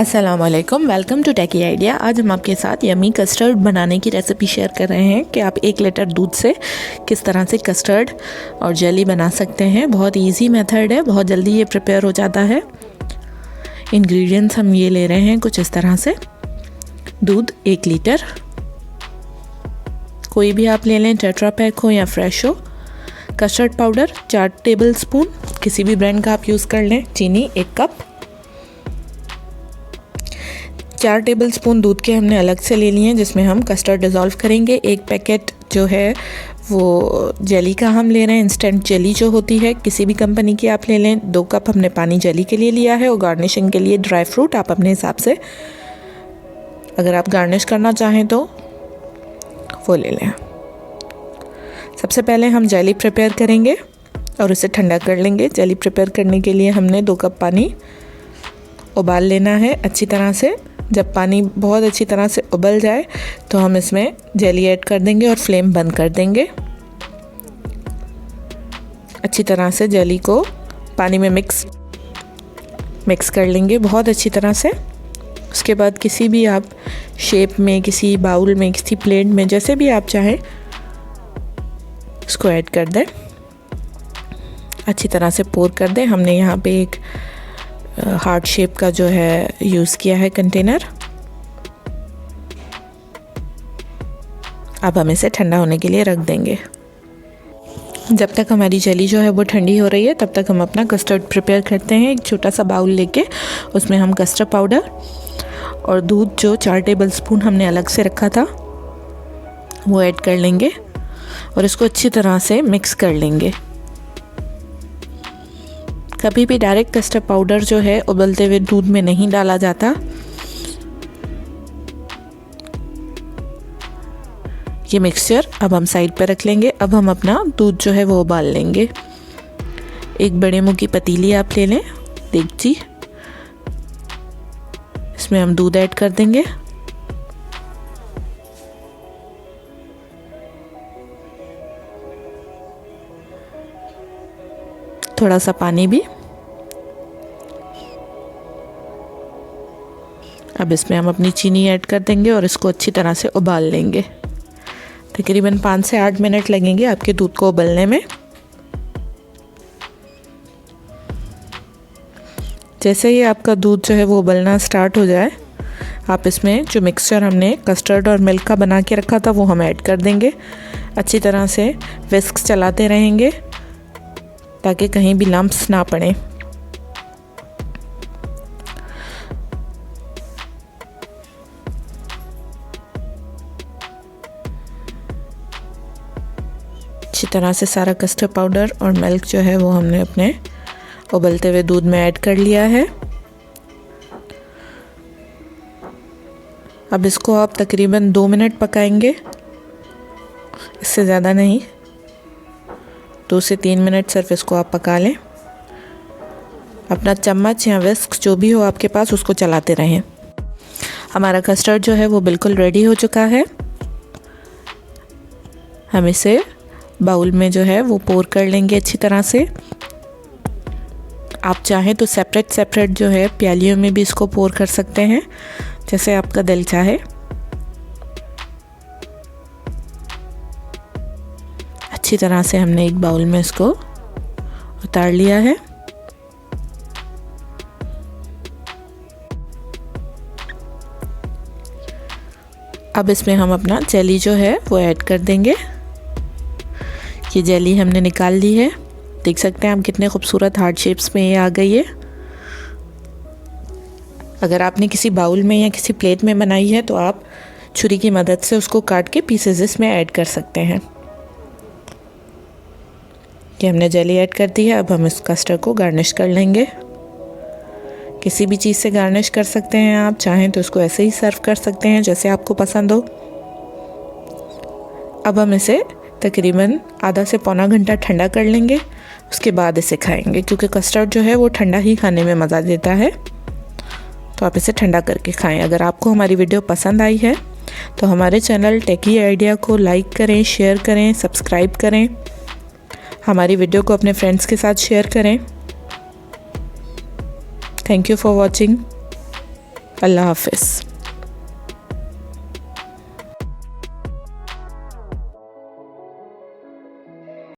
अस्सलाम वालेकुम, welcome to techy idea. आज हम आपके साथ यमी कस्टर्ड बनाने की रेसिपी शेयर कर रहे हैं कि आप 1 लीटर दूध से किस तरह से कस्टर्ड और जेली बना सकते हैं। बहुत इजी मेथड है, बहुत जल्दी ये प्रिपेयर हो जाता है। इंग्रेडिएंट्स हम ये ले रहे हैं कुछ इस तरह से। दूध 1 लीटर, कोई भी आप ले लें, टेट्रा पैक हो या फ्रेश हो। कस्टर्ड पाउडर 4 टेबल स्पून, किसी भी ब्रांड का आप यूज़ कर लें। चीनी 1 कप। 4 टेबल स्पून दूध के हमने अलग से ले लिए हैं जिसमें हम कस्टर्ड डिज़ोल्व करेंगे। 1 पैकेट जो है वो जेली का हम ले रहे हैं, इंस्टेंट जेली जो होती है, किसी भी कंपनी की आप ले लें। 2 कप हमने पानी जेली के लिए लिया है और गार्निशिंग के लिए ड्राई फ्रूट आप अपने हिसाब से अगर आप गार्निश करना चाहें तो वो ले लें। सबसे पहले हम जेली प्रिपेयर करेंगे और उसे ठंडा कर लेंगे। जेली प्रिपेयर करने के लिए हमने 2 कप पानी उबाल लेना है अच्छी तरह से। जब पानी बहुत अच्छी तरह से उबल जाए तो हम इसमें जेली ऐड कर देंगे और फ्लेम बंद कर देंगे। अच्छी तरह से जेली को पानी में मिक्स कर लेंगे बहुत अच्छी तरह से। उसके बाद किसी भी आप शेप में, किसी बाउल में, किसी प्लेट में, जैसे भी आप चाहें उसको ऐड कर दें। अच्छी तरह से पोर कर दें। हमने यहाँ पे एक हार्ट शेप का जो है यूज़ किया है कंटेनर। अब हम इसे ठंडा होने के लिए रख देंगे। जब तक हमारी जेली जो है वो ठंडी हो रही है तब तक हम अपना कस्टर्ड प्रिपेयर करते हैं। एक छोटा सा बाउल लेके उसमें हम कस्टर्ड पाउडर और दूध जो 4 टेबल स्पून हमने अलग से रखा था वो ऐड कर लेंगे और इसको अच्छी तरह से मिक्स कर लेंगे। कभी भी डायरेक्ट कस्टर्ड पाउडर जो है उबलते हुए दूध में नहीं डाला जाता। ये मिक्सचर अब हम साइड पर रख लेंगे। अब हम अपना दूध जो है वो उबाल लेंगे। एक बड़े मुंह की पतीली आप ले लें, देगची, इसमें हम दूध ऐड कर देंगे। थोड़ा सा पानी भी। अब इसमें हम अपनी चीनी ऐड कर देंगे और इसको अच्छी तरह से उबाल लेंगे। तकरीबन 5 से 8 मिनट लगेंगे आपके दूध को उबलने में। जैसे ही आपका दूध जो है वो उबलना स्टार्ट हो जाए आप इसमें जो मिक्सचर हमने कस्टर्ड और मिल्क का बना के रखा था वो हम ऐड कर देंगे। अच्छी तरह से विस्क चलाते रहेंगे ताकि कहीं भी लम्प्स ना पड़े। अच्छी तरह से सारा कस्टर्ड पाउडर और मिल्क जो है वो हमने अपने उबलते हुए दूध में ऐड कर लिया है। अब इसको आप तकरीबन 2 मिनट पकाएंगे, इससे ज़्यादा नहीं। 2 से 3 मिनट सिर्फ इसको आप पका लें। अपना चम्मच या विस्क जो भी हो आपके पास उसको चलाते रहें। हमारा कस्टर्ड जो है वो बिल्कुल रेडी हो चुका है। हम इसे बाउल में जो है वो पोर कर लेंगे अच्छी तरह से। आप चाहें तो सेपरेट जो है प्यालियों में भी इसको पोर कर सकते हैं, जैसे आपका दिल चाहे। अच्छी तरह से हमने एक बाउल में इसको उतार लिया है। अब इसमें हम अपना जेली जो है वो ऐड कर देंगे। ये जेली हमने निकाल ली है, देख सकते हैं आप कितने खूबसूरत हार्ट शेप्स में ये आ गई है। अगर आपने किसी बाउल में या किसी प्लेट में बनाई है तो आप छुरी की मदद से उसको काट के पीसेस इसमें ऐड कर सकते हैं। कि हमने जेली ऐड कर दी है। अब हम इस कस्टर्ड को गार्निश कर लेंगे। किसी भी चीज़ से गार्निश कर सकते हैं, आप चाहें तो इसको ऐसे ही सर्व कर सकते हैं जैसे आपको पसंद हो। अब हम इसे तकरीबन आधा से पौना घंटा ठंडा कर लेंगे, उसके बाद इसे खाएंगे क्योंकि कस्टर्ड जो है वो ठंडा ही खाने में मज़ा देता है। तो आप इसे ठंडा करके खाएं। अगर आपको हमारी वीडियो पसंद आई है तो हमारे चैनल टेकी आइडिया को लाइक करें, शेयर करें, सब्सक्राइब करें। हमारी वीडियो को अपने फ्रेंड्स के साथ शेयर करें। Thank you for watching. अल्लाह हाफ़िज़।